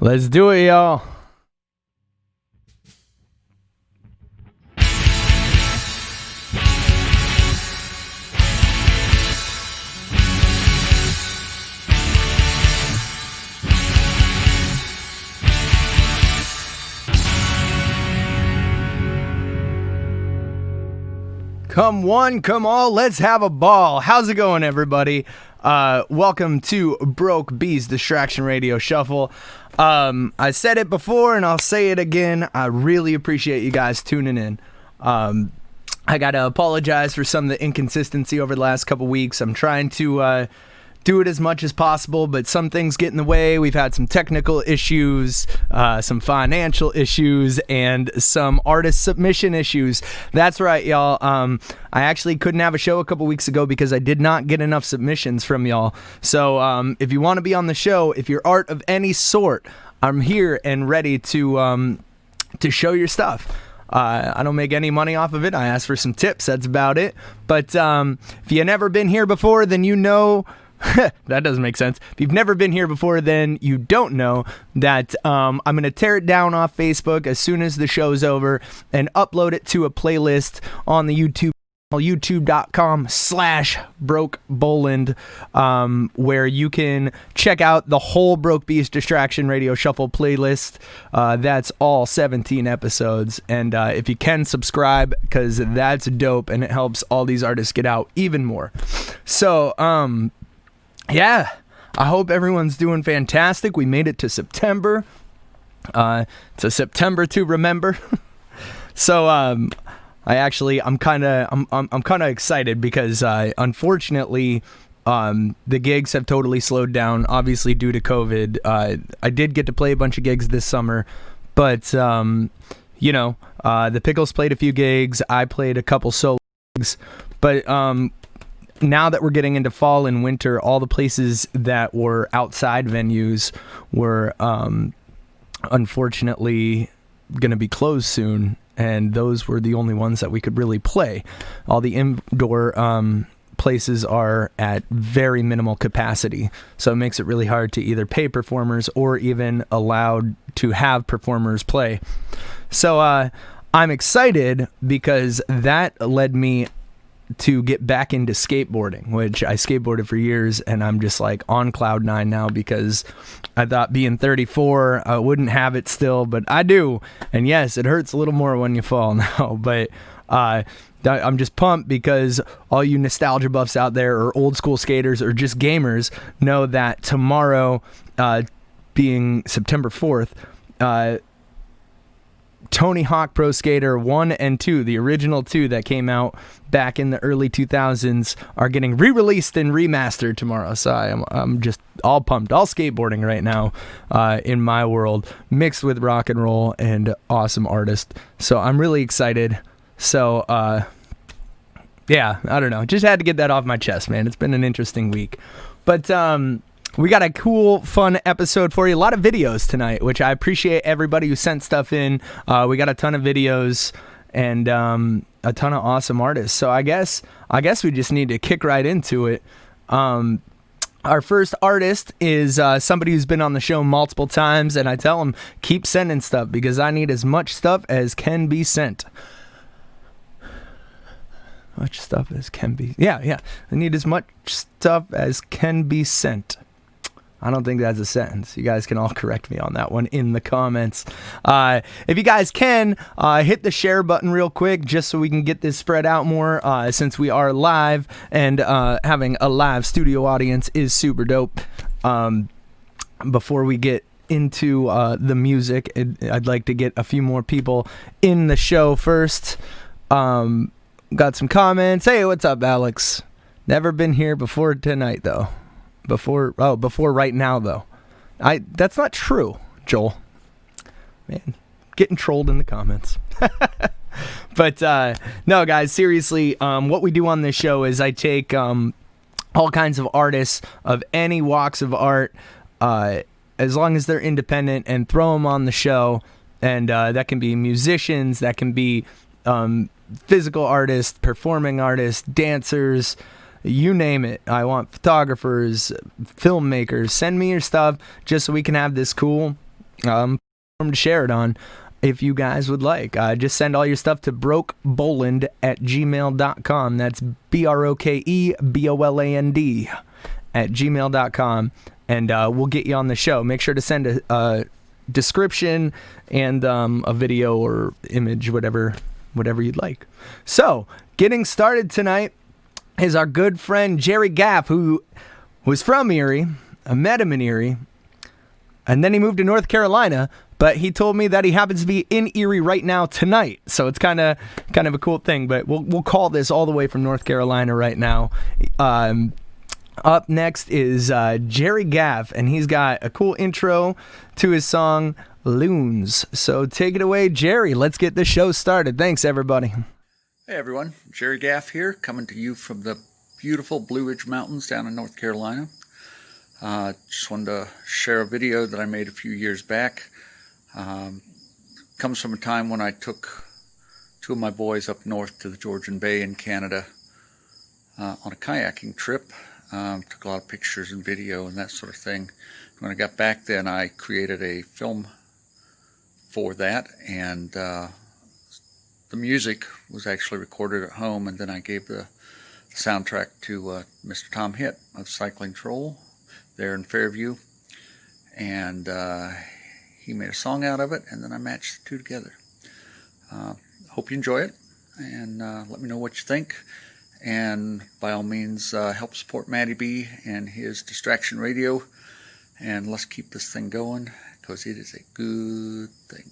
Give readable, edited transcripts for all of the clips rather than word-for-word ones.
Let's do it, y'all. Come one, come all, let's have a ball. How's it going, everybody? Welcome to Broke B's Distraction Radio Shuffle. I said it before and I'll say it again. I really appreciate you guys tuning in. I gotta apologize for some of the inconsistency over the last couple weeks. I'm trying to do it as much as possible, but some things get in the way. We've had some technical issues, some financial issues, and some artist submission issues. That's right, y'all. I actually couldn't have a show a couple weeks ago because I did not get enough submissions from y'all. So if you want to be on the show, if you're art of any sort, I'm here and ready to show your stuff. I don't make any money off of it. I ask for some tips. That's about it. But if you've never been here before, then you know... that doesn't make sense. If you've never been here before, then you don't know that I'm going to tear it down off Facebook as soon as the show's over and upload it to a playlist on the YouTube, youtube.com/BrokeBoland, where you can check out the whole Broke Beast Distraction Radio Shuffle playlist. That's all 17 episodes. And if you can subscribe, because that's dope and it helps all these artists get out even more. So, yeah, I hope everyone's doing fantastic. We made it to September. It's a September to remember. So I'm kind of excited because unfortunately the gigs have totally slowed down, obviously due to COVID. I did get to play a bunch of gigs this summer, but the Pickles played a few gigs. I played a couple solo gigs, but now that we're getting into fall and winter, all the places that were outside venues were unfortunately going to be closed soon, and those were the only ones that we could really play. All the indoor places are at very minimal capacity, so it makes it really hard to either pay performers or even allowed to have performers play. So I'm excited because that led me to get back into skateboarding, which I skateboarded for years, and I'm just like on cloud nine now because I thought being 34 I wouldn't have it still, but I do. And yes, it hurts a little more when you fall now, but I'm just pumped because all you nostalgia buffs out there, or old school skaters, or just gamers, know that tomorrow, being September 4th, Tony Hawk Pro Skater 1 and 2, the original 2 that came out back in the early 2000s, are getting re-released and remastered tomorrow. So I'm just all pumped. All skateboarding right now in my world, mixed with rock and roll and awesome artists. So I'm really excited. So, yeah, I don't know. Just had to get that off my chest, man. It's been an interesting week. But, we got a cool, fun episode for you. A lot of videos tonight, which I appreciate everybody who sent stuff in. We got a ton of videos and a ton of awesome artists. So I guess we just need to kick right into it. Our first artist is somebody who's been on the show multiple times, and I tell him, keep sending stuff because I need as much stuff as can be sent. Much stuff as can be... Yeah. I need as much stuff as can be sent. I don't think that's a sentence. You guys can all correct me on that one in the comments. If you guys can, hit the share button real quick just so we can get this spread out more, since we are live, and having a live studio audience is super dope. Before we get into the music, I'd like to get a few more people in the show first. Got some comments. Hey, what's up, Alex? Never been here before tonight, though. Before right now, though. That's not true, Joel. Man, getting trolled in the comments. But no, guys, seriously, what we do on this show is I take all kinds of artists of any walks of art, as long as they're independent, and throw them on the show. And that can be musicians, that can be physical artists, performing artists, dancers, you name it. I want photographers, filmmakers. Send me your stuff just so we can have this cool to share it on if you guys would like. Just send all your stuff to brokeboland@gmail.com. That's BROKEBOLAND @gmail.com, and we'll get you on the show. Make sure to send a description and a video or image, whatever you'd like. So, getting started tonight is our good friend Jerry Gaff, who was from Erie. I met him in Erie, and then he moved to North Carolina, but he told me that he happens to be in Erie right now tonight. So it's kind of a cool thing, but we'll call this all the way from North Carolina right now. Up next is Jerry Gaff, and he's got a cool intro to his song Loons. So take it away, Jerry. Let's get the show started. Thanks, everybody. Hey, everyone. Jerry Gaff here, coming to you from the beautiful Blue Ridge Mountains down in North Carolina. Just wanted to share a video that I made a few years back. Comes from a time when I took two of my boys up north to the Georgian Bay in Canada on a kayaking trip. Took a lot of pictures and video and that sort of thing. When I got back then, I created a film for that, and the music was actually recorded at home, and then I gave the soundtrack to Mr. Tom Hitt of Cycling Troll there in Fairview, and he made a song out of it, and then I matched the two together. Hope you enjoy it, and let me know what you think. And by all means, help support Matty B and his Distraction Radio, and let's keep this thing going, because it is a good thing.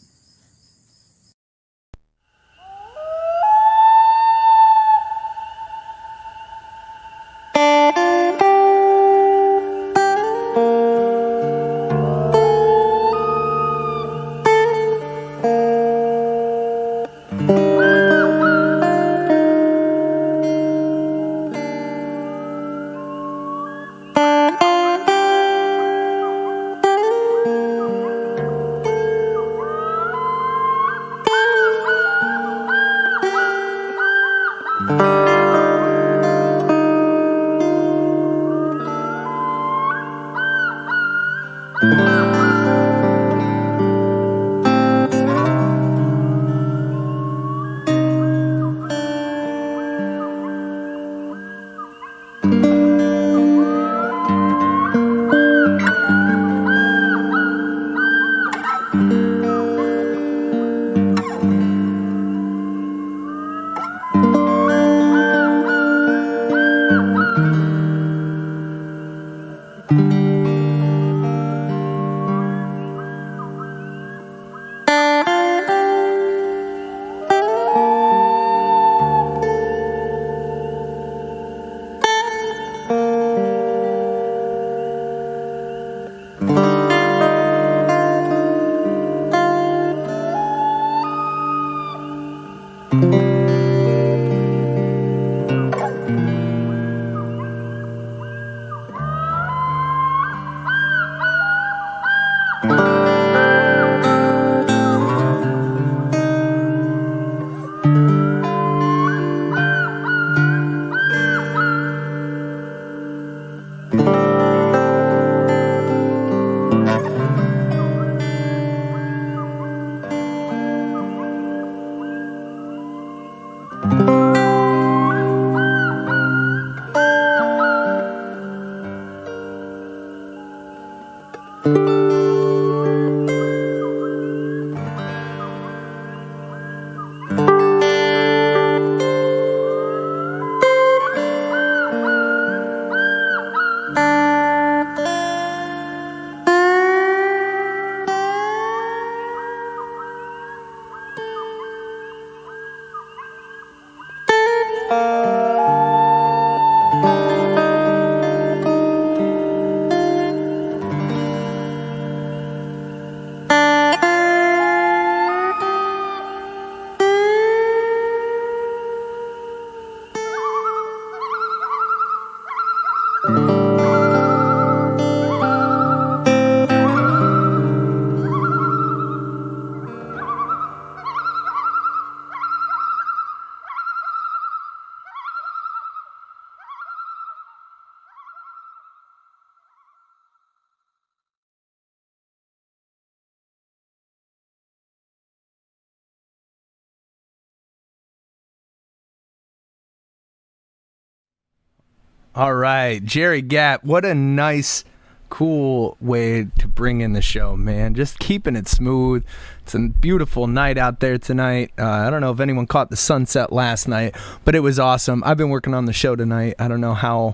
All right, Jerry Gapp, what a nice, cool way to bring in the show, man. Just keeping it smooth. It's a beautiful night out there tonight. I don't know if anyone caught the sunset last night, but it was awesome. I've been working on the show tonight. I don't know how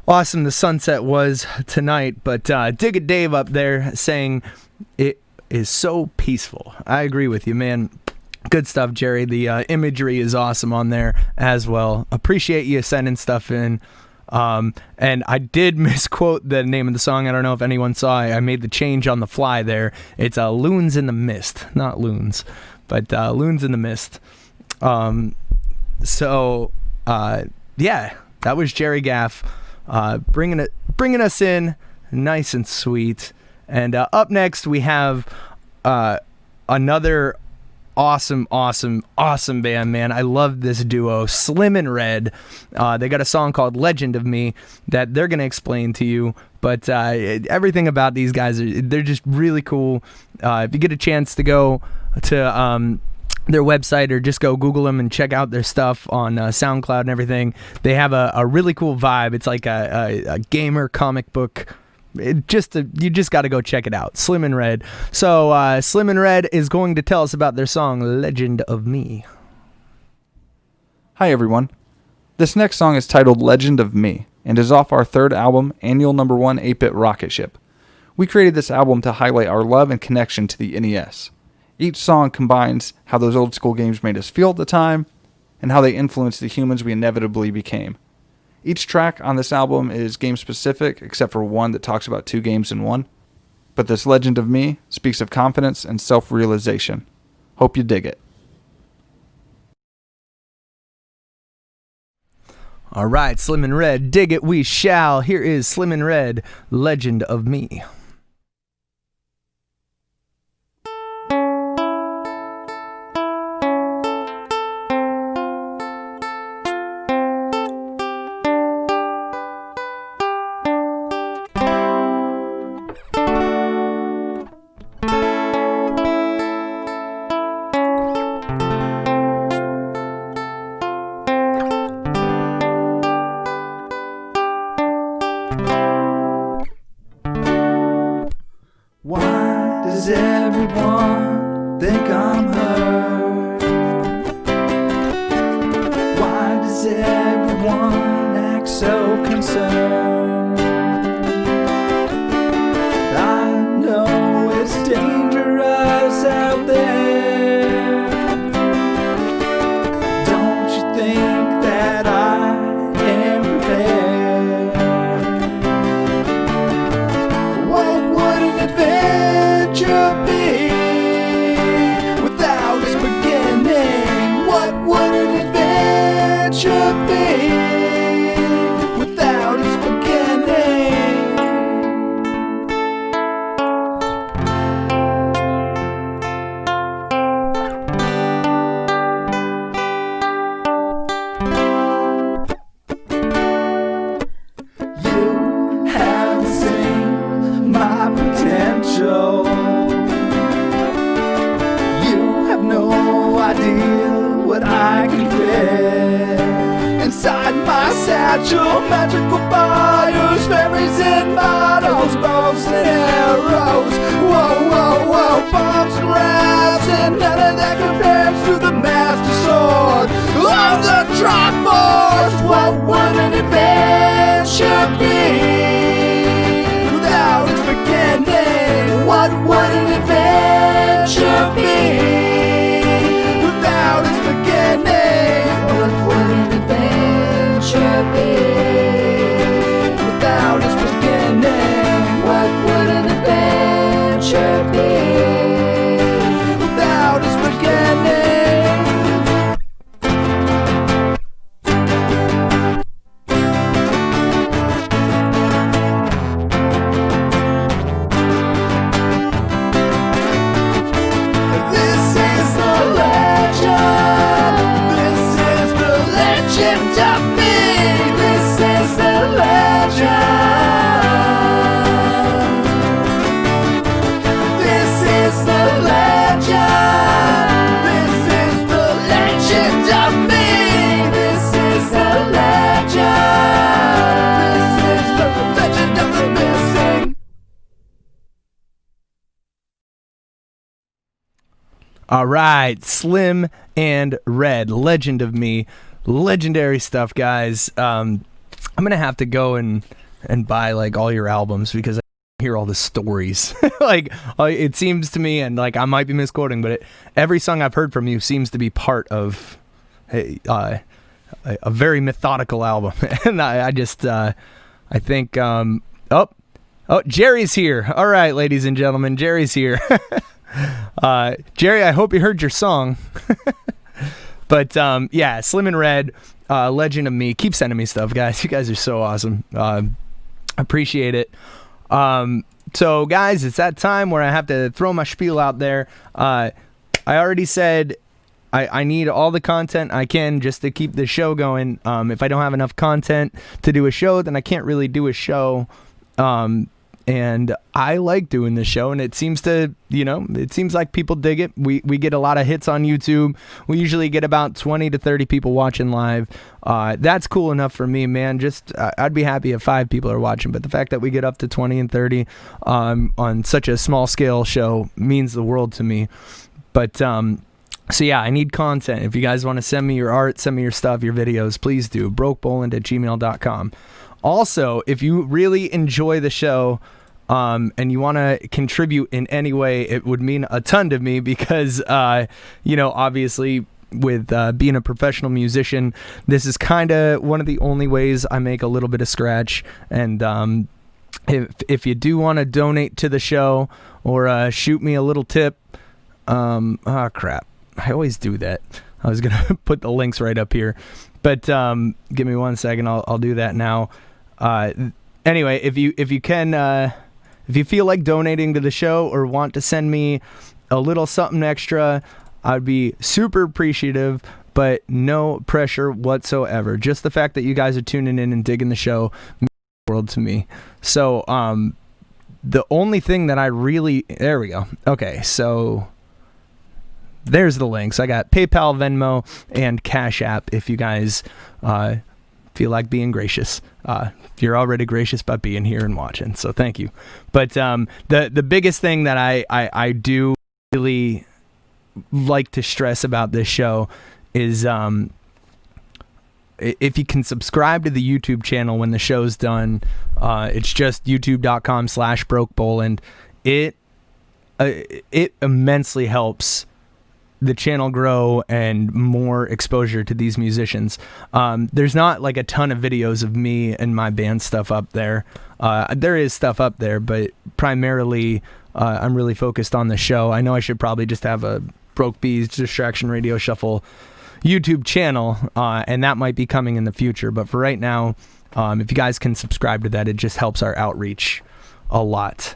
awesome the sunset was tonight, but Dig It Dave up there saying it is so peaceful. I agree with you, man. Good stuff, Jerry. The imagery is awesome on there as well. Appreciate you sending stuff in. And I did misquote the name of the song. I don't know if anyone saw it. I made the change on the fly there. It's Loons in the Mist. Not Loons, but Loons in the Mist. Yeah, that was Jerry Gaff bringing us in nice and sweet. And up next, we have another awesome band, man. I love this duo, Slim and Red. They got a song called Legend of Me that they're going to explain to you, but everything about these guys, they're just really cool. If you get a chance to go to their website or just go Google them and check out their stuff on SoundCloud and everything, they have a really cool vibe. It's like a gamer comic book. You just got to go check it out. Slim and Red. So Slim and Red is going to tell us about their song Legend of Me. Hi everyone. This next song is titled Legend of Me and is off our third album, Annual No. 1 8-Bit Rocket Ship. We created this album to highlight our love and connection to the NES. Each song combines how those old school games made us feel at the time and how they influenced the humans we inevitably became. Each track on this album is game-specific, except for one that talks about 2 games in one. But this Legend of Me speaks of confidence and self-realization. Hope you dig it. All right, Slim and Red, dig it we shall. Here is Slim and Red, Legend of Me. Why does everyone think I'm hurt? Why does everyone act so concerned? I know it's dangerous out there. Don't you think that I am prepared? What would an adventure be without its beginning? What would an adventure be without its beginning? You haven't seen my potential. You have no idea what I can fit inside my satchel. Magical fires, fairies and bottles, bows and arrows. Whoa, whoa, whoa, bombs and raps, and none of that compares to the master sword of the Triforce. What would an adventure be without its beginning? What would an adventure be without its beginning? What would an adventure be without its beginning? What would an adventure be without its beginning? All right, Slim and Red, Legend of Me, legendary stuff, guys. I'm gonna have to go and buy like all your albums because I hear all the stories. Like it seems to me, and like I might be misquoting, but every song I've heard from you seems to be part of a very methodical album. And I just I think Jerry's here. All right, ladies and gentlemen, Jerry's here. Jerry, I hope you heard your song. But yeah, Slim and Red, Legend of Me. Keep sending me stuff, guys. You guys are so awesome. Appreciate it. So guys, it's that time where I have to throw my spiel out there. I already said I need all the content I can just to keep the show going. If I don't have enough content to do a show, then I can't really do a show. And I like doing this show, and it seems to, it seems like people dig it. We get a lot of hits on YouTube. We usually get about 20 to 30 people watching live. That's cool enough for me, man. Just I'd be happy if 5 people are watching, but the fact that we get up to 20 and 30 on such a small scale show means the world to me. But so yeah, I need content. If you guys want to send me your art, send me your stuff, your videos, please do. brokeboland@gmail.com. Also, if you really enjoy the show, and you want to contribute in any way, it would mean a ton to me because, obviously with being a professional musician, this is kind of one of the only ways I make a little bit of scratch. And if you do want to donate to the show or shoot me a little tip, crap, I always do that. I was going to put the links right up here, but give me 1 second. I'll do that now. Anyway, if you can... if you feel like donating to the show or want to send me a little something extra, I'd be super appreciative, but no pressure whatsoever. Just the fact that you guys are tuning in and digging the show means the world to me. So, the only thing that I really... There we go. Okay, so... There's the links. I got PayPal, Venmo, and Cash App if you guys... feel like being gracious. You're already gracious by being here and watching, so thank you. But the biggest thing that I do really like to stress about this show is if you can subscribe to the YouTube channel when the show's done. It's just youtube.com/brokeboland. It immensely helps the channel grow and more exposure to these musicians. There's not like a ton of videos of me and my band stuff up there. There is stuff up there, but primarily I'm really focused on the show. I know I should probably just have a Broke Bees Distraction Radio Shuffle YouTube channel, and that might be coming in the future. But for right now, if you guys can subscribe to that, it just helps our outreach a lot.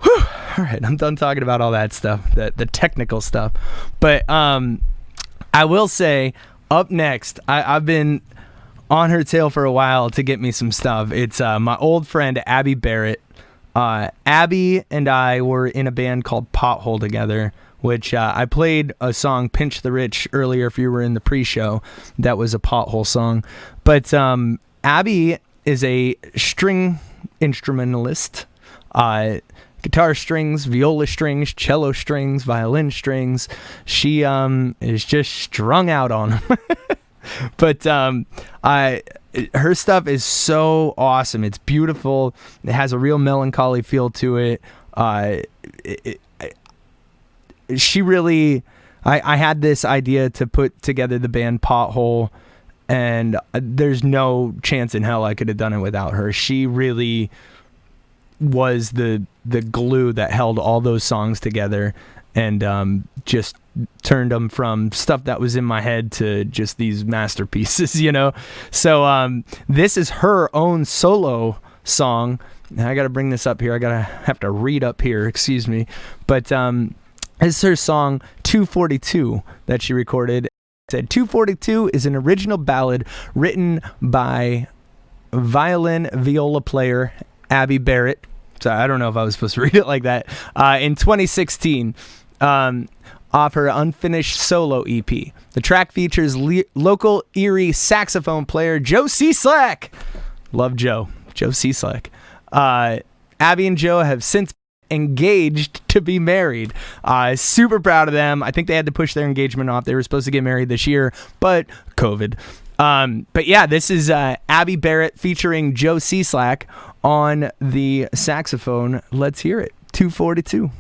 Whew. All right, I'm done talking about all that stuff, the technical stuff. But I will say, up next, I've been on her tail for a while to get me some stuff. It's my old friend, Abby Barrett. Abby and I were in a band called Pothole together, which I played a song, Pinch the Rich, earlier if you were in the pre-show. That was a Pothole song. But Abby is a string instrumentalist. Guitar strings, viola strings, cello strings, violin strings. She is just strung out on them. But her stuff is so awesome. It's beautiful. It has a real melancholy feel to it. She really... I had this idea to put together the band Pothole, and there's no chance in hell I could have done it without her. She really was the glue that held all those songs together, and just turned them from stuff that was in my head to just these masterpieces, So this is her own solo song. I got to bring this up here. have to read up here, excuse me. But this is her song 242 that she recorded. It said 242 is an original ballad written by violin viola player Abby Barrett. So I don't know if I was supposed to read it like that. In 2016, off her unfinished solo EP. The track features local Erie saxophone player Joe C. Slack. Love Joe C. Slack. Abby and Joe have since engaged to be married. Super proud of them. I think they had to push their engagement off. They were supposed to get married this year, but COVID. But yeah, this is Abby Barrett featuring Joe Cslack on the saxophone. Let's hear it. 242.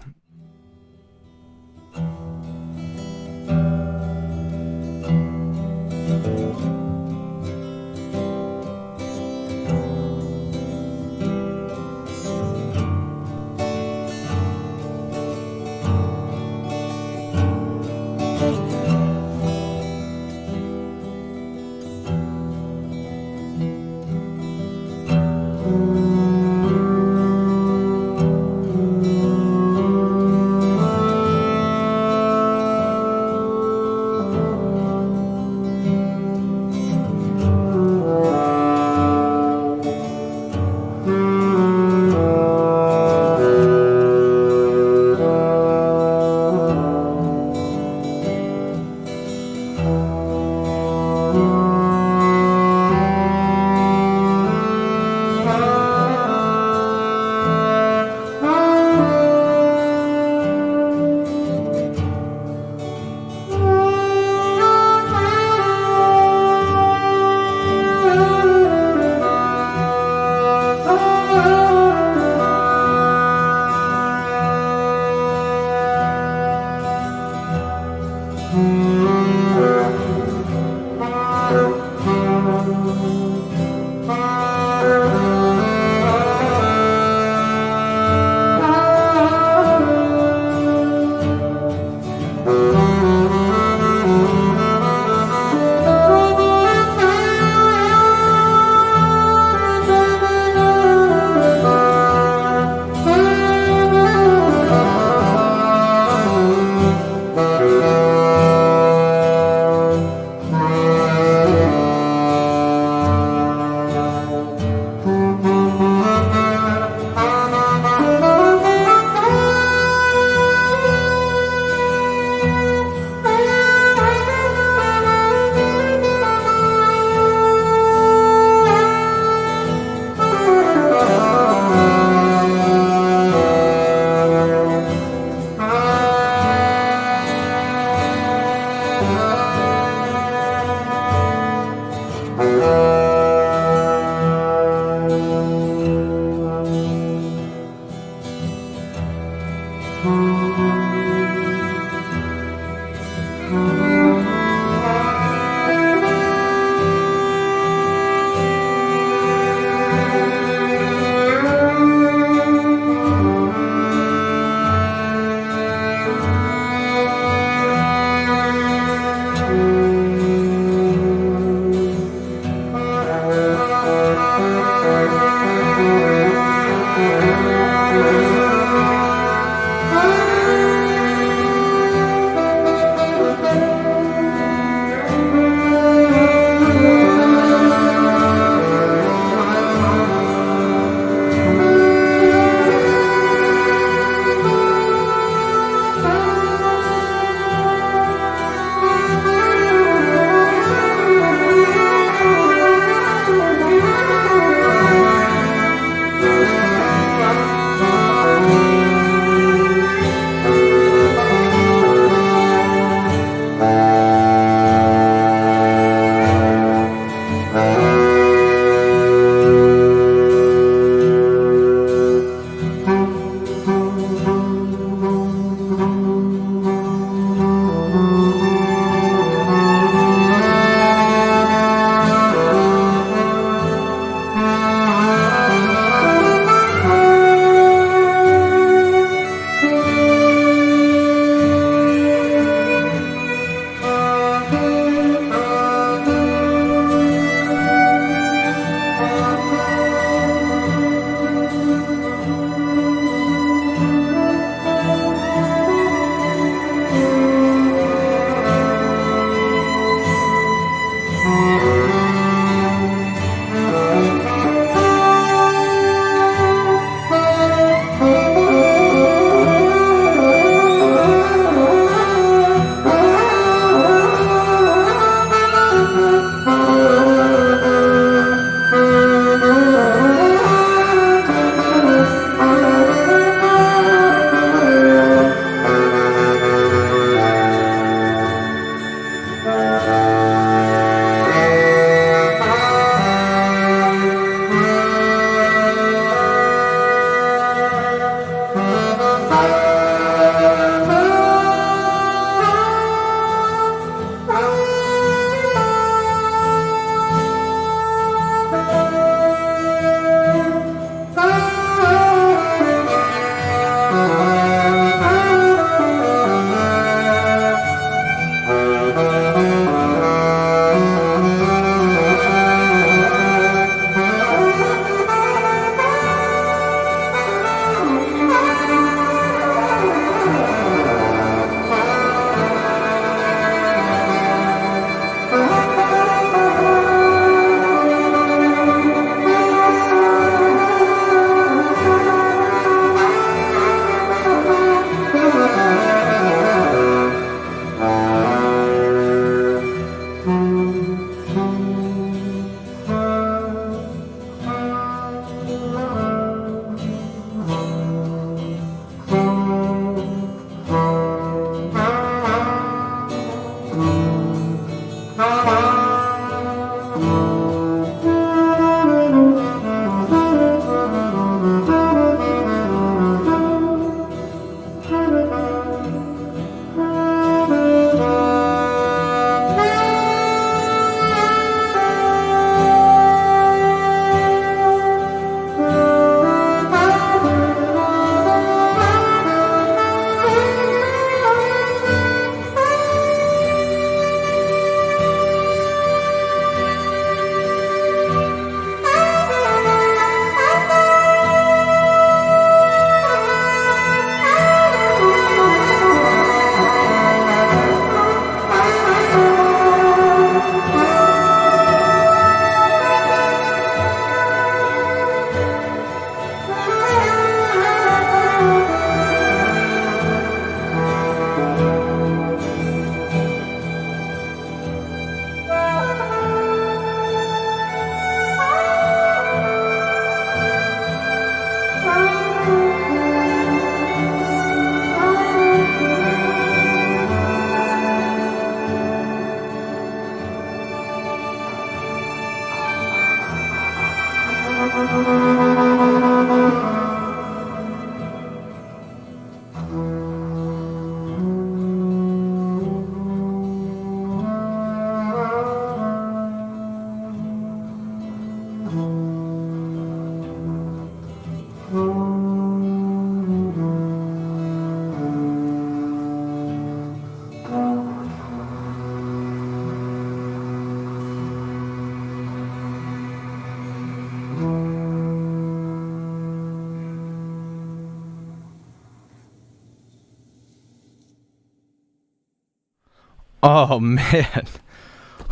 Oh, man.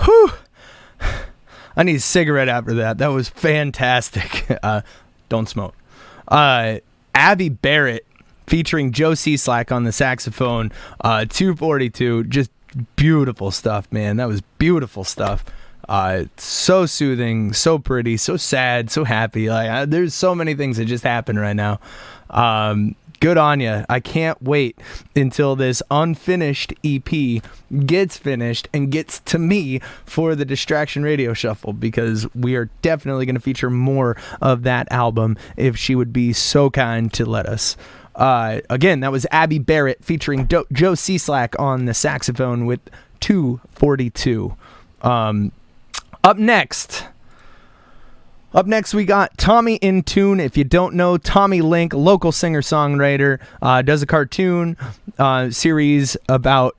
Whew. I need a cigarette after that. That was fantastic. Don't smoke. Abby Barrett featuring Joe Slack on the saxophone. 242. Just beautiful stuff, man. That was beautiful stuff. So soothing, so pretty, so sad, so happy. Like there's so many things that just happen right now. Good on you. I can't wait until this unfinished EP gets finished and gets to me for the Distraction Radio Shuffle, because we are definitely going to feature more of that album if she would be so kind to let us. Again, that was Abby Barrett featuring Joe Slack on the saxophone with 242. Up next, we got Tommy In Tune. If you don't know, Tommy Link, local singer-songwriter, does a cartoon series about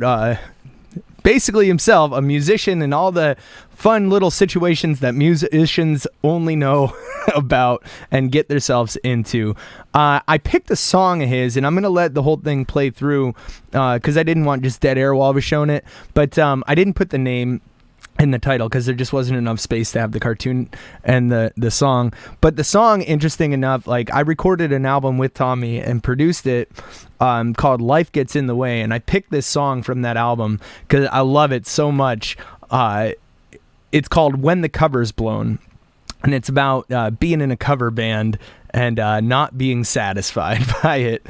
basically himself, a musician, and all the fun little situations that musicians only know about and get themselves into. I picked a song of his, and I'm going to let the whole thing play through because I didn't want just dead air while I was showing it. But I didn't put the name in the title because there just wasn't enough space to have the cartoon and the song. But the song, interesting enough, like I recorded an album with Tommy and produced it called Life Gets in the Way, and I picked this song from that album because I love it so much. It's called When the Cover's Blown, and it's about being in a cover band and not being satisfied by it.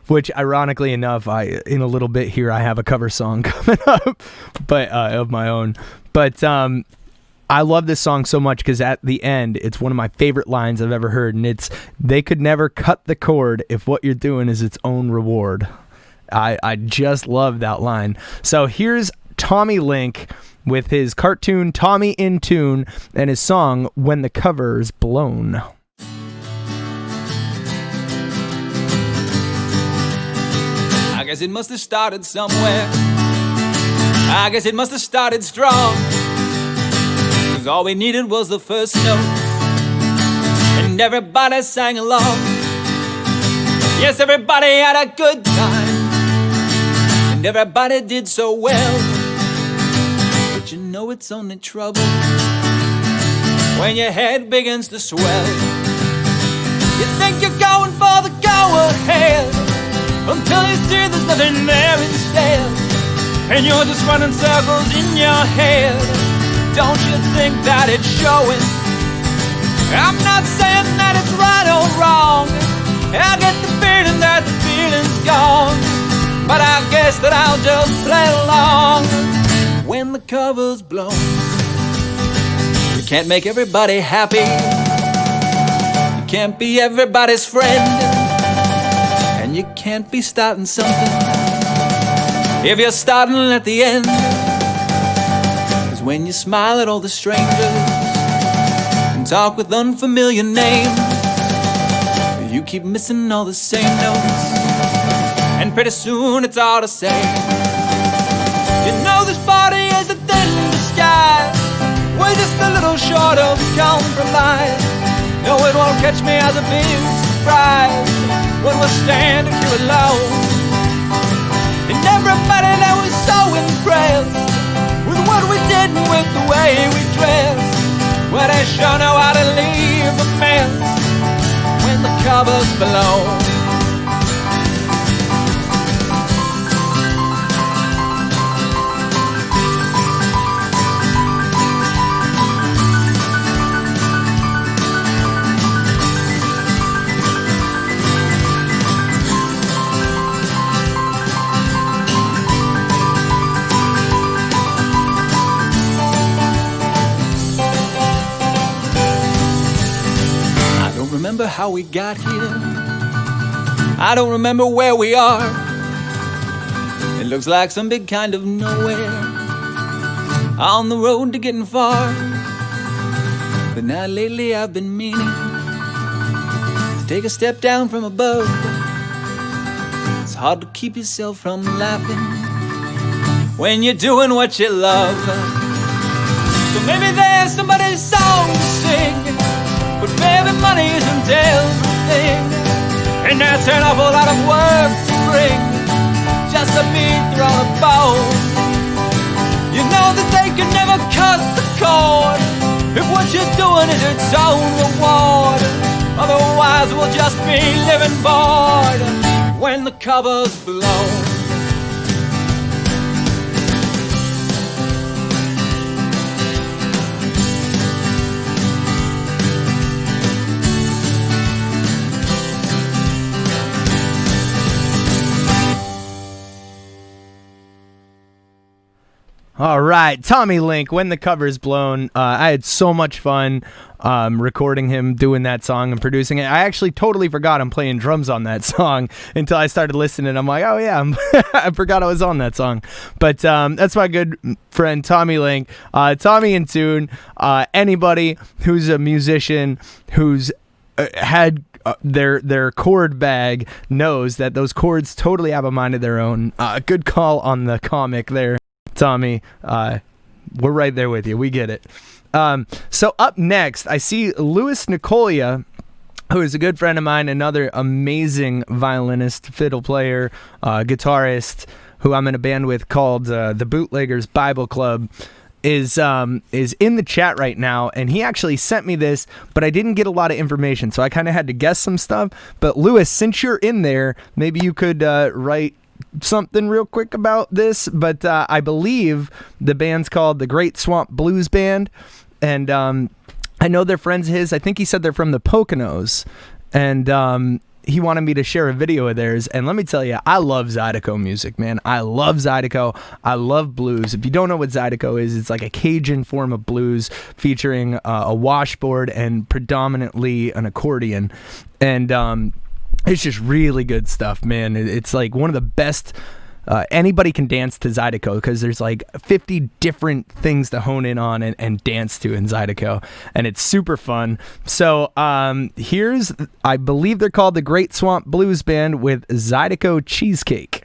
Which, ironically enough, in a little bit here, I have a cover song coming up, but of my own. But I love this song so much because at the end, it's one of my favorite lines I've ever heard, and it's, "They could never cut the cord if what you're doing is its own reward." I just love that line. So here's Tommy Link with his cartoon Tommy In Tune and his song When the Cover's Blown. I guess it must have started somewhere. I guess it must have started strong, 'cause all we needed was the first note, and everybody sang along. Yes, everybody had a good time, and everybody did so well. But you know it's only trouble when your head begins to swell. You think you're going for the go-ahead until you see there's nothing there instead, and you're just running circles in your head. Don't you think that it's showing? I'm not saying that it's right or wrong. I get the feeling that the feeling's gone, but I guess that I'll just play along. When the cover's blown, you can't make everybody happy. You can't be everybody's friend. You can't be starting something if you're starting at the end. 'Cause when you smile at all the strangers and talk with unfamiliar names, you keep missing all the same notes, and pretty soon it's all the same. You know this party is a thin disguise, we're just a little short of compromise. No, it won't catch me as a big surprise when we're standing here alone, and everybody that was so impressed with what we did and with the way we dressed, well, they sure know how to leave a mess when the cover's blown. Remember how we got here? I don't remember where we are. It looks like some big kind of nowhere on the road to getting far. But now lately I've been meaning to take a step down from above. It's hard to keep yourself from laughing when you're doing what you love. So maybe there's somebody's song to sing, but baby, money isn't everything, and that's an awful lot of work to bring just to be thrown a bone. know that they can never cut the cord if what you're doing is its own reward. Otherwise we'll just be living bored when the cover's blown. All right, Tommy Link, When the Cover's Blown. I had so much fun recording him doing that song and producing it. I actually totally forgot I'm playing drums on that song until I started listening. I'm like, oh yeah, I forgot I was on that song. But that's my good friend Tommy Link. Tommy in Tune. Anybody who's a musician who's had their chord bag knows that those chords totally have a mind of their own. Good call on the comic there, Tommy. We're right there with you. We get it. So up next, I see Louis Nicolia, who is a good friend of mine, another amazing violinist, fiddle player, guitarist, who I'm in a band with called the Bootleggers Bible Club, is in the chat right now, and he actually sent me this, but I didn't get a lot of information, so I kind of had to guess some stuff. But Louis, since you're in there, maybe you could write something real quick about this. But I believe the band's called the Great Swamp Blues Band, and I know they're friends of his. I think he said they're from the Poconos, and he wanted me to share a video of theirs. And let me tell you, I love Zydeco music, man. I love Zydeco. I love blues. If you don't know what Zydeco is, it's like a Cajun form of blues featuring a washboard and predominantly an accordion. And it's just really good stuff, man. It's like one of the best. Anybody can dance to Zydeco because there's like 50 different things to hone in on and dance to in Zydeco, and it's super fun. So here's, I believe they're called the Great Swamp Blues Band with Zydeco Cheesecake.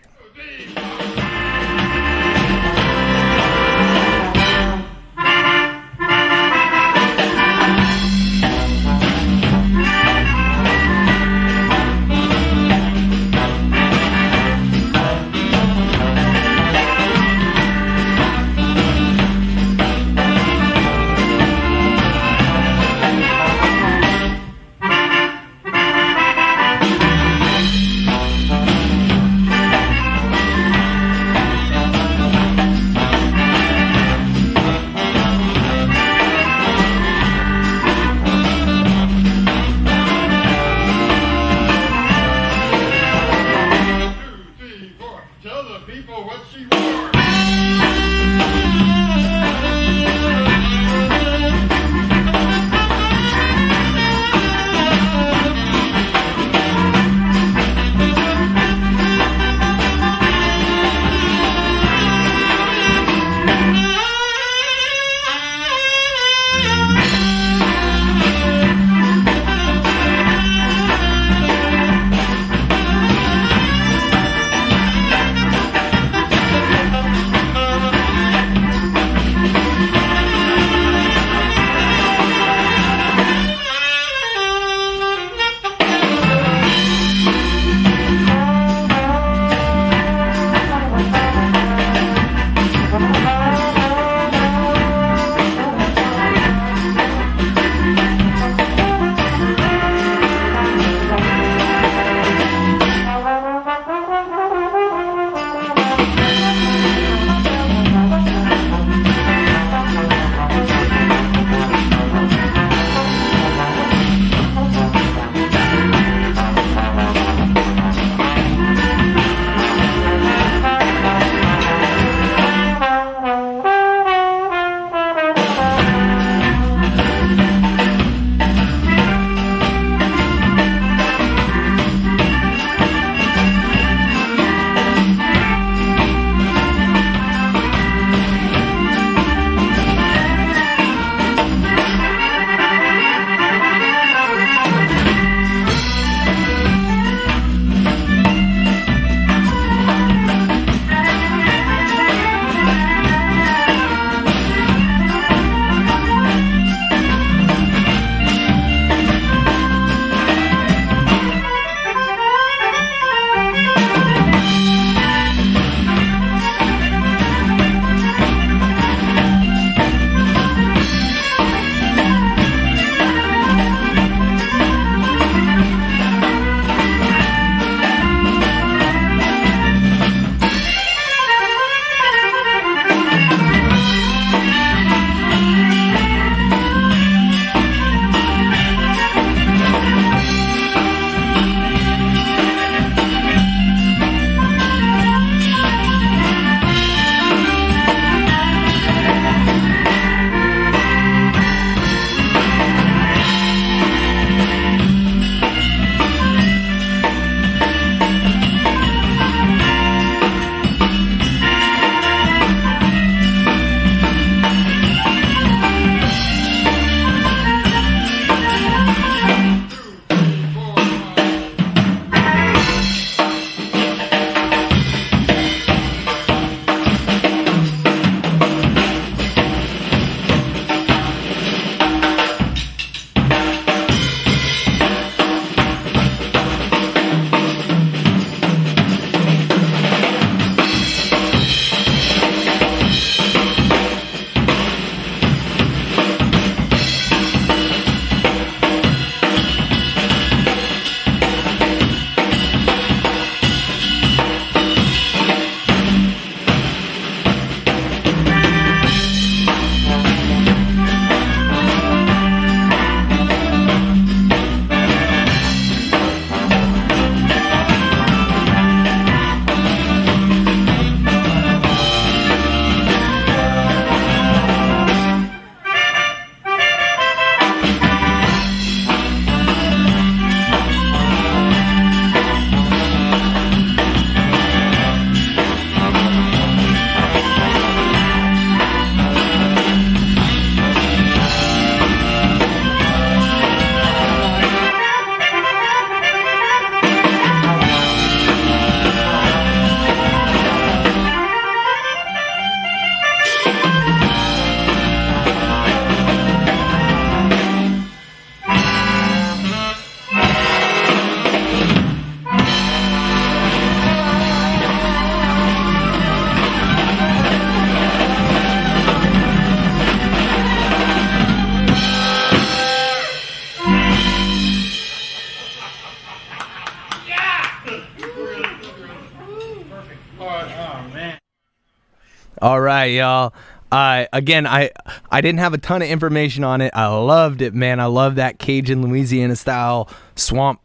All right, y'all. Again, I didn't have a ton of information on it. I loved it, man. I love that Cajun Louisiana style swamp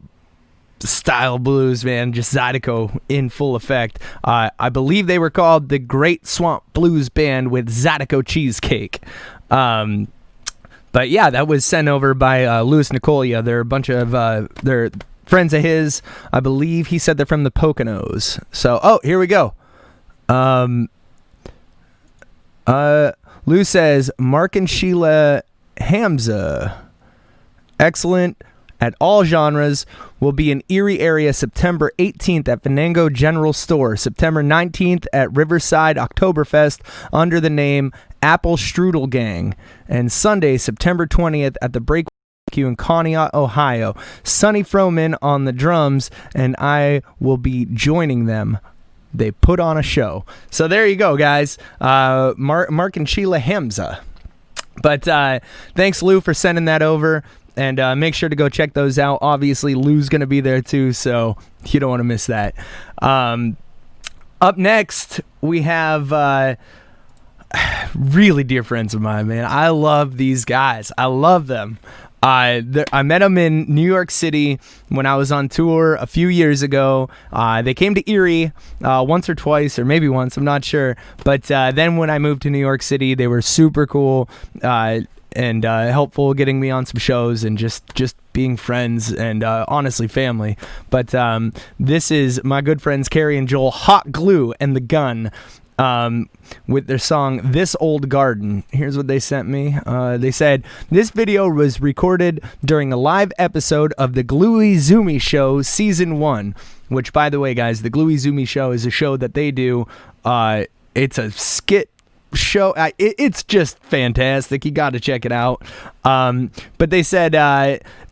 style blues, man. Just Zydeco in full effect. I believe they were called the Great Swamp Blues Band with Zydeco Cheesecake. But yeah, that was sent over by Louis Nicolia. They're a bunch of they're friends of his. I believe he said they're from the Poconos. So, here we go. Lou says Mark and Sheila Hamza, excellent at all genres, will be in Erie area September 18th at Venango General Store, September 19th at Riverside Oktoberfest under the name Apple Strudel Gang, and Sunday, September 20th at the Break in Conneaut, Ohio. Sonny Froman on the drums, and I will be joining them. They put on a show. So there you go, guys. Mark and Sheila Hamza. But thanks, Lou, for sending that over. And make sure to go check those out. Obviously, Lou's going to be there too, so you don't want to miss that. Up next, we have really dear friends of mine, man. I love these guys. I love them. I met them in New York City when I was on tour a few years ago. They came to Erie once or twice, or maybe once, I'm not sure. But then when I moved to New York City, they were super cool and helpful, getting me on some shows and just being friends and honestly family. But this is my good friends Carrie and Joel, Hot Glue and the Gun. With their song This Old Garden. Here's what they sent me. They said, this video was recorded during a live episode of the Gluey Zoomy Show Season 1, which, by the way, guys, the Gluey Zoomy Show is a show that they do. It's a skit show. It's just fantastic. You got to check it out. But they said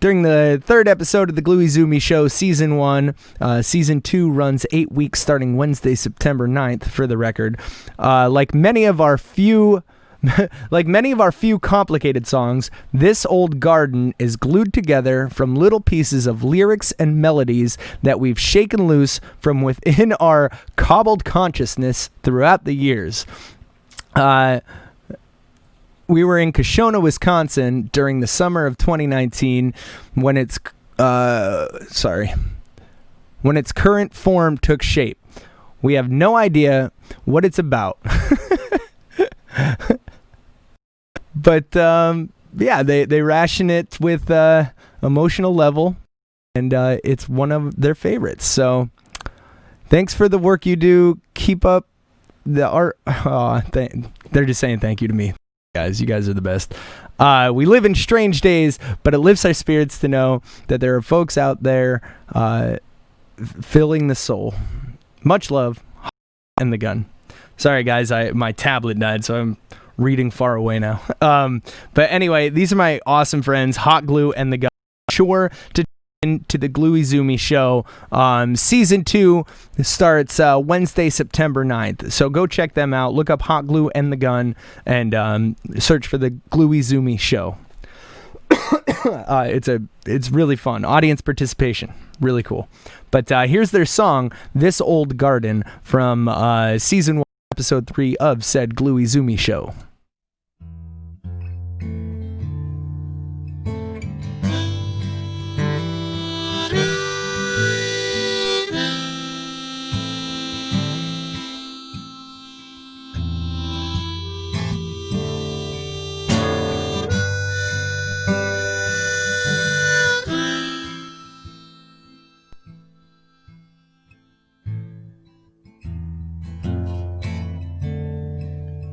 during the third episode of the Gluey Zoomy Show Season 1, Season 2 runs 8 weeks starting Wednesday, September 9th, for the record. Like many of our few complicated songs, This Old Garden is glued together from little pieces of lyrics and melodies that we've shaken loose from within our cobbled consciousness throughout the years. We were in Shoshone, Wisconsin during the summer of 2019 when its current form took shape. We have no idea what it's about. But yeah, they ration it with emotional level, and it's one of their favorites. So thanks for the work you do. Keep up the art. They're just saying thank you to me, guys. You guys are the best. We live in strange days, but it lifts our spirits to know that there are folks out there filling the soul. Much love, and the Gun. Sorry, guys, my tablet died, so I'm reading far away now. But anyway, these are my awesome friends, Hot Glue and the Gun. Sure to to the Gluey Zoomy Show. Season 2 starts Wednesday, September 9th. So go check them out. Look up Hot Glue and the Gun and search for the Gluey Zoomy Show. It's really fun. Audience participation. Really cool. But here's their song, This Old Garden, from Season 1, Episode 3 of said Gluey Zoomy Show.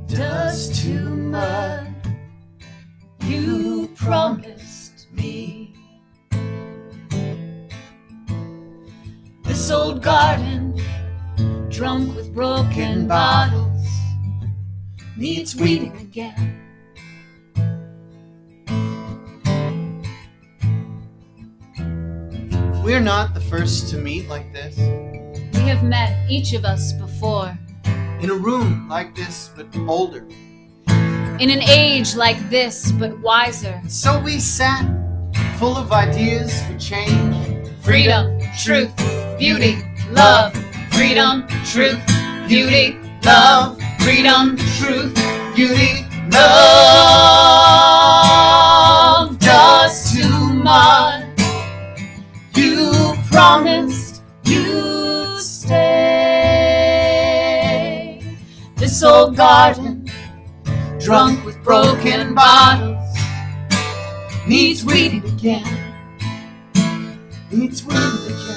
Dust to mud, you promised me. This old garden, drunk with broken bottles, needs weeding again. We're not the first to meet like this. We have met, each of us, before. In a room like this, but older. In an age like this, but wiser. So we sat, full of ideas for change. Freedom, truth, beauty, love. Freedom, truth, beauty, love. freedom, truth, beauty, love. Dust to mud, you promised you'd stay. This old garden, drunk with broken bottles, needs weeding again. Needs weeding again.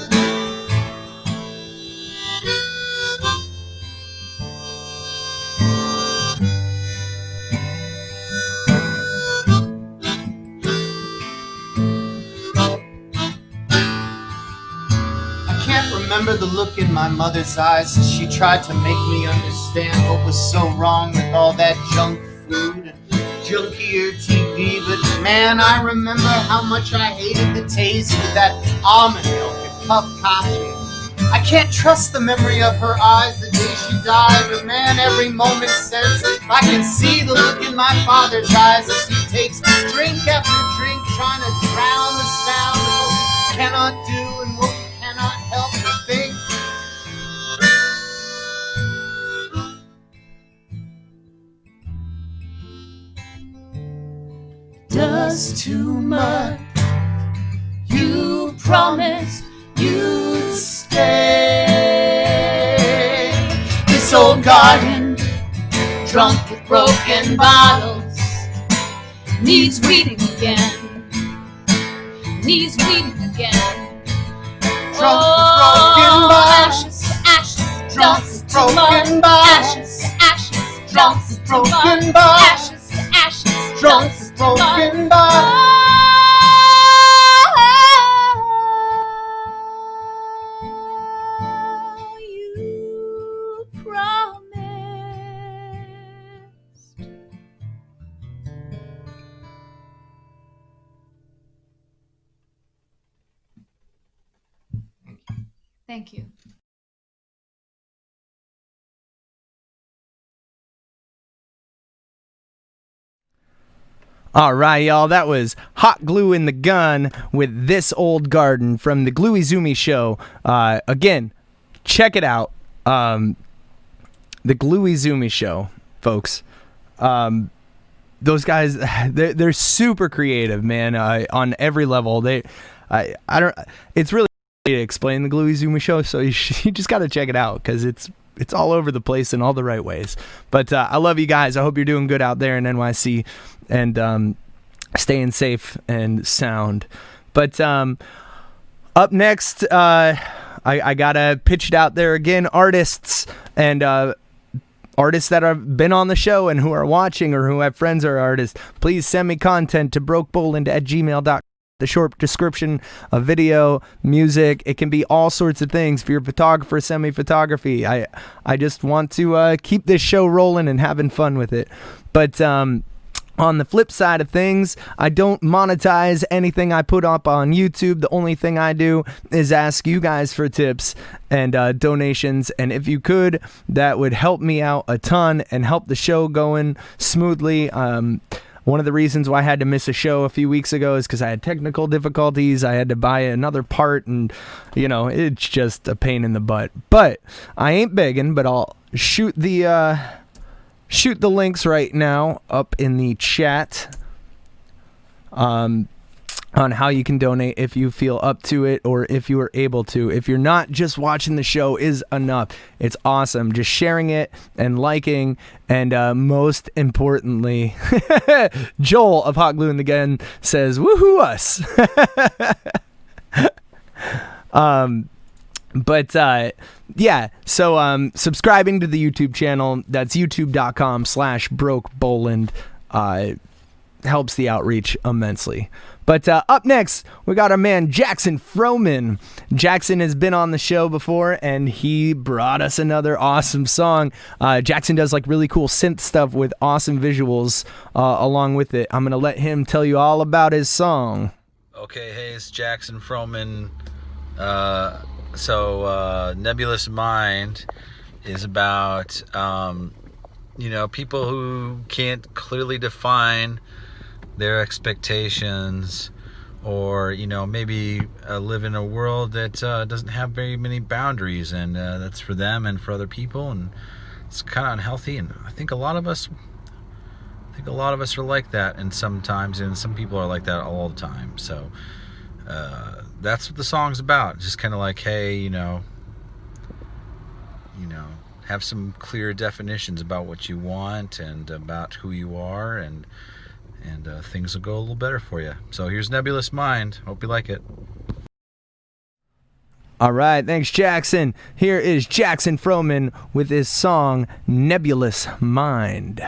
I can't remember the look in my mother's eyes as she tried to make me understand what was so wrong with all that junk food and junkier TV. But man, I remember how much I hated the taste of that almond milk and puff coffee. I can't trust the memory of her eyes the day she died, but man, every moment since, I can see the look in my father's eyes as he takes drink after drink, trying to drown the sound of what we cannot do and what we cannot help but think. Dust to mud, you promised you'd stay. This old garden, drunk with broken bottles, needs weeding again. Needs weeding again. Drunk with broken bottles, ashes to ashes, dust to mud, ashes to ashes, drunk with broken bottles, ashes to ashes, drunk with broken bottles. Thank you. All right, y'all. That was Hot Glue in the Gun with This Old Garden from the Gluey Zoomy Show. Again, check it out. The Gluey Zoomy Show, folks. Those guys, they're super creative, man. On every level, I don't. It's really hard to explain the Gluey Zoomy Show, so you just got to check it out because it's all over the place in all the right ways. But I love you guys. I hope you're doing good out there in NYC and staying safe and sound. But up next, I gotta pitch it out there again. Artists and artists that have been on the show and who are watching or who have friends or artists, please send me content to brokeboland@gmail.com. The short description, a video, music. It can be all sorts of things. If you're a photographer, send me photography. I just want to keep this show rolling and having fun with it. But on the flip side of things, I don't monetize anything I put up on YouTube. The only thing I do is ask you guys for tips and donations. And if you could, that would help me out a ton and help the show going smoothly. One of the reasons why I had to miss a show a few weeks ago is because I had technical difficulties. I had to buy another part, and, it's just a pain in the butt. But I ain't begging, but I'll shoot the links right now up in the chat on how you can donate if you feel up to it or if you are able to. If you're not, just watching the show is enough. It's awesome. Just sharing it and liking, and most importantly, Joel of Hot Glue in the Gun says, woohoo us. Yeah, so subscribing to the YouTube channel, that's youtube.com/brokeboland, helps the outreach immensely. But up next, we got our man Jackson Froman. Jackson has been on the show before, and he brought us another awesome song. Jackson does like really cool synth stuff with awesome visuals along with it. I'm going to let him tell you all about his song. Okay, hey, it's Jackson Froman. Nebulous Mind is about, people who can't clearly define their expectations, or maybe live in a world that doesn't have very many boundaries, and that's for them and for other people. And it's kind of unhealthy, and I think a lot of us are like that, and sometimes, and some people are like that all the time. So that's what the song's about. Just kind of like, hey, have some clear definitions about what you want and about who you are, and things will go a little better for you. So here's Nebulous Mind. Hope you like it. All right, thanks, Jackson. Here is Jackson Froman with his song Nebulous Mind.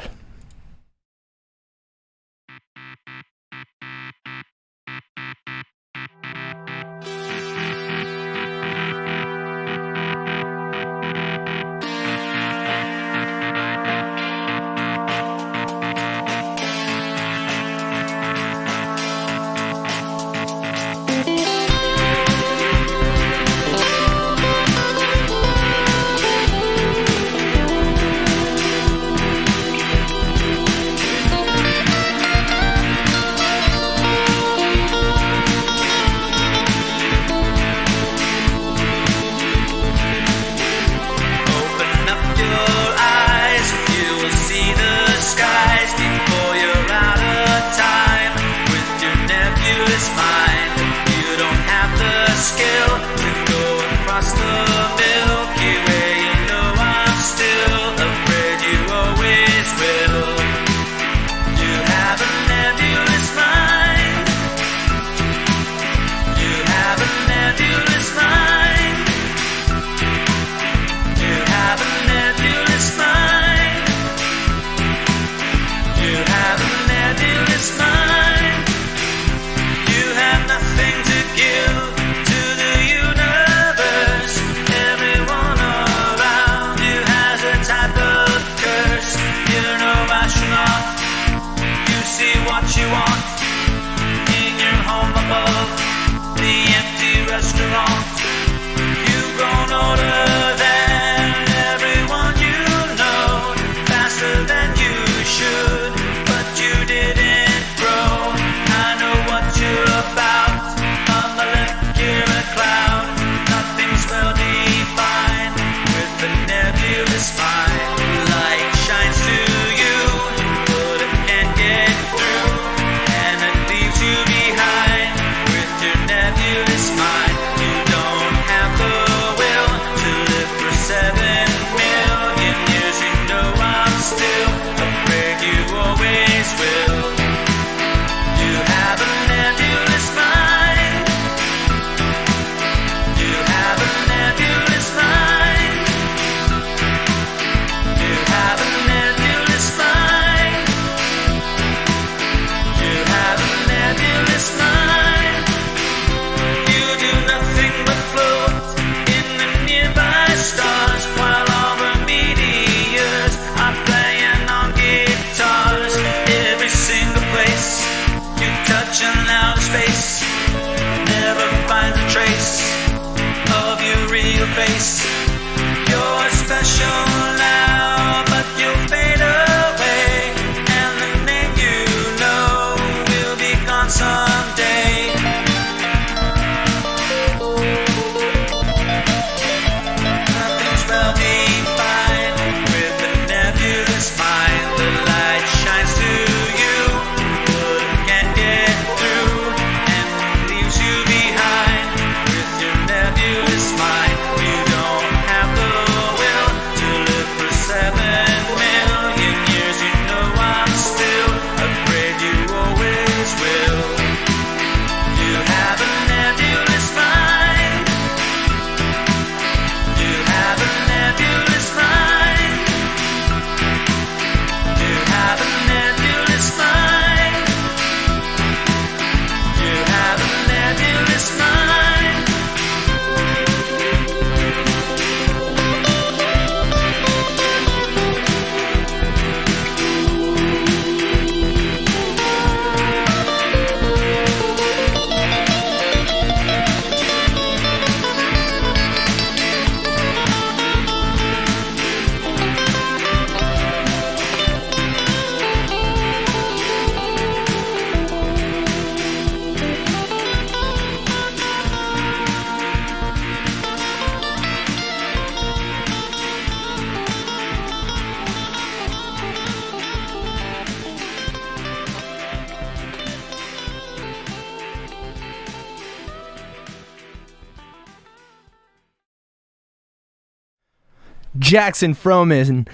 Jackson Froman.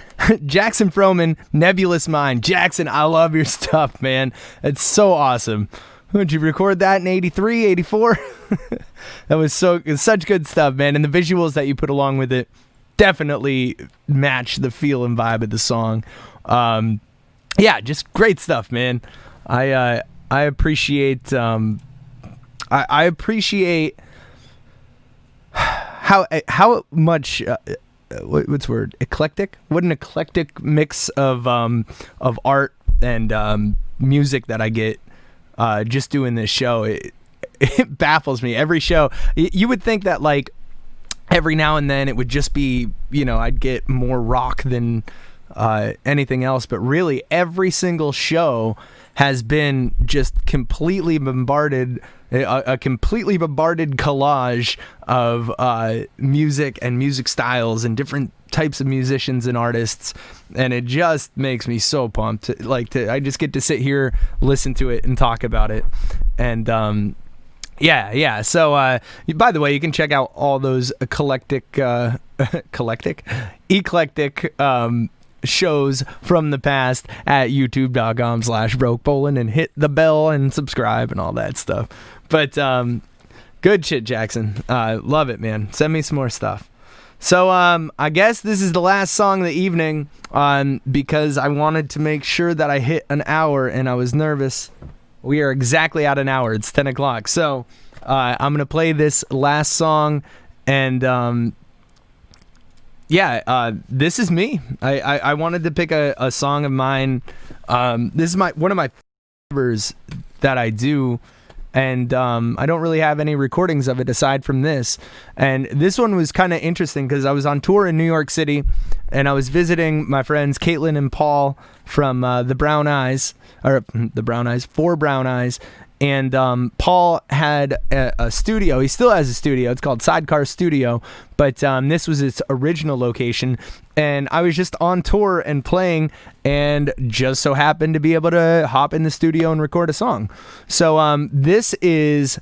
Jackson Froman, Nebulous Mind. Jackson, I love your stuff, man. It's so awesome. Would you record that in 83, 84? That was such good stuff, man. And the visuals that you put along with it definitely match the feel and vibe of the song. Yeah, just great stuff, man. I appreciate I appreciate how much what's the word, eclectic? What an eclectic mix of art and music that I get just doing this show. It baffles me every show. You would think that like every now and then it would just be, I'd get more rock than anything else, but really every single show has been just completely bombarded, a completely bombarded collage of music and music styles and different types of musicians and artists, and it just makes me so pumped. I just get to sit here, listen to it, and talk about it, and yeah. So, by the way, you can check out all those eclectic shows from the past at youtube.com/BrokePoland and hit the bell and subscribe and all that stuff. But good shit, Jackson. Love it, man. Send me some more stuff. So I guess this is the last song of the evening because I wanted to make sure that I hit an hour and I was nervous. We are exactly at an hour. It's 10 o'clock. So I'm going to play this last song and this is me. I wanted to pick a song of mine. This is one of my covers that I do, and I don't really have any recordings of it aside from this. And this one was kind of interesting because I was on tour in New York City, and I was visiting my friends Caitlin and Paul from Four Brown Eyes. And Paul had a studio. He still has a studio. It's called Sidecar Studio. But this was its original location. And I was just on tour and playing and just so happened to be able to hop in the studio and record a song. So this is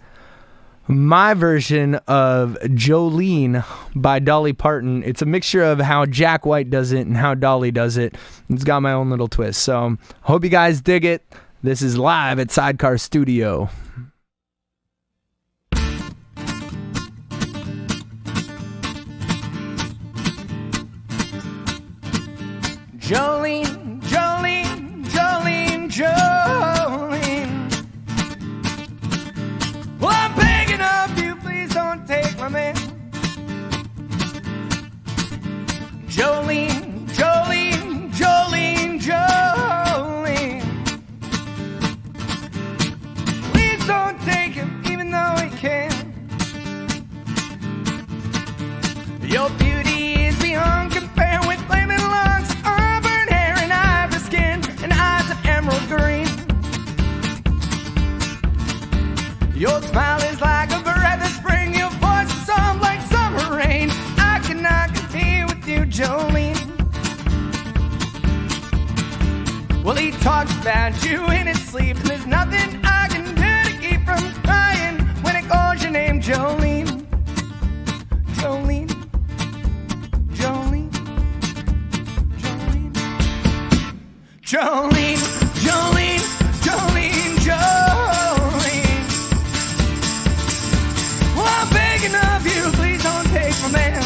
my version of Jolene by Dolly Parton. It's a mixture of how Jack White does it and how Dolly does it. It's got my own little twist. So hope you guys dig it. This is live at Sidecar Studio. Jolene, Jolene, Jolene, Jolene. Well, I'm begging of you, please don't take my man. Jolene, Jolene, Jolene, Jolene. Please don't take him, even though he can. Your beauty is beyond compare with flaming locks, auburn hair and ivory skin, and eyes of emerald green. Your smile is like a breath of spring, your voice is soft like summer rain. I cannot compete with you, Jolene. Well, he talks about you in his sleep, and there's nothing I can do to keep from crying when it calls your name, Jolene. Jolene. Jolene. Jolene. Jolene. Jolene. Jolene. Jolene. Well, I'm begging of you, please don't take my man.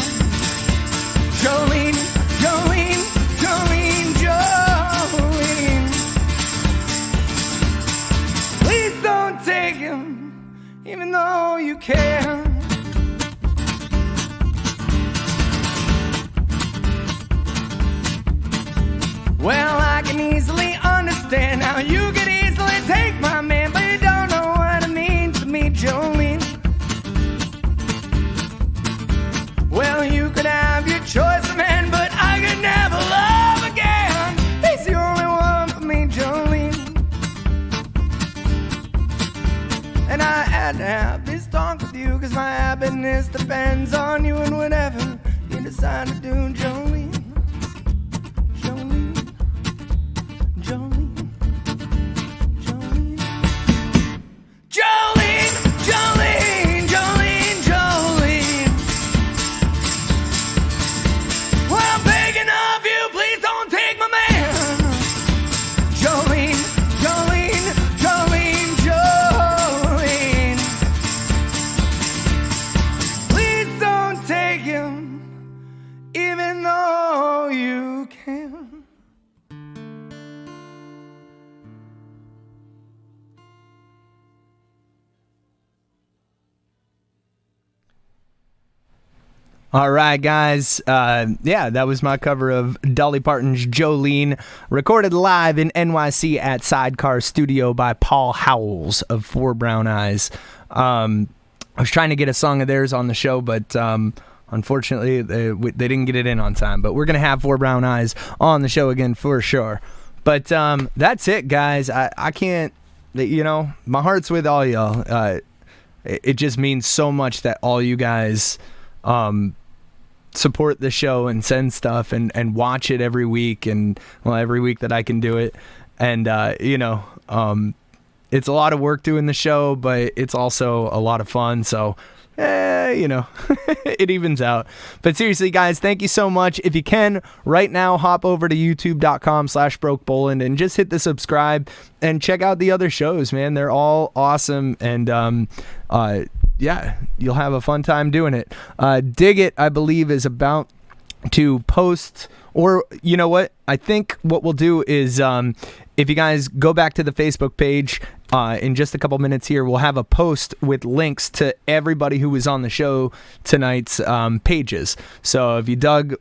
Jolene. Jolene. Jolene. Jolene. Please don't take him, even though you can. Well, I can easily understand how you could easily take my man, but you don't know what it means to me, Jolene. Well, you could have your choice of man, but I could never love again. He's the only one for me, Jolene. And I had to have this talk with you, cause my happiness depends on you and whatever you decide to do, Jolene. Jolene. Jolene. Jolene. Jolene. Jolene. Jolene. Jolene. Well, baby, All right, guys. Yeah, that was my cover of Dolly Parton's Jolene, recorded live in NYC at Sidecar Studio by Paul Howells of Four Brown Eyes. I was trying to get a song of theirs on the show, but unfortunately, they didn't get it in on time. But we're going to have Four Brown Eyes on the show again for sure. But that's it, guys. I can't, my heart's with all y'all. It just means so much that all you guys support the show and send stuff and watch it every week, and every week that I can do it. And it's a lot of work doing the show, but it's also a lot of fun. So it evens out. But seriously, guys, thank you so much. If you can, right now, hop over to youtube.com/BrokeBoland and just hit the subscribe and check out the other shows, man. They're all awesome. And yeah, you'll have a fun time doing it. Dig It, I believe, is about to post, or you know what? I think what we'll do is if you guys go back to the Facebook page in just a couple minutes here, we'll have a post with links to everybody who was on the show tonight's pages. So if you dug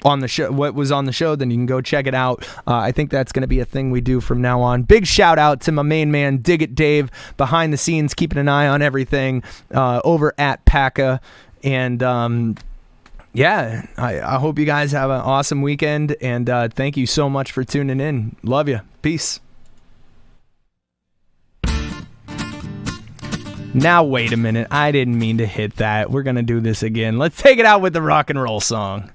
on the show, what was on the show, then you can go check it out. I think that's going to be a thing we do from now on. Big shout out to my main man, Dig It Dave, behind the scenes, keeping an eye on everything over at PACA. And yeah, I hope you guys have an awesome weekend, and thank you so much for tuning in. Love you. Peace. Now, wait a minute. I didn't mean to hit that. We're going to do this again. Let's take it out with the rock and roll song.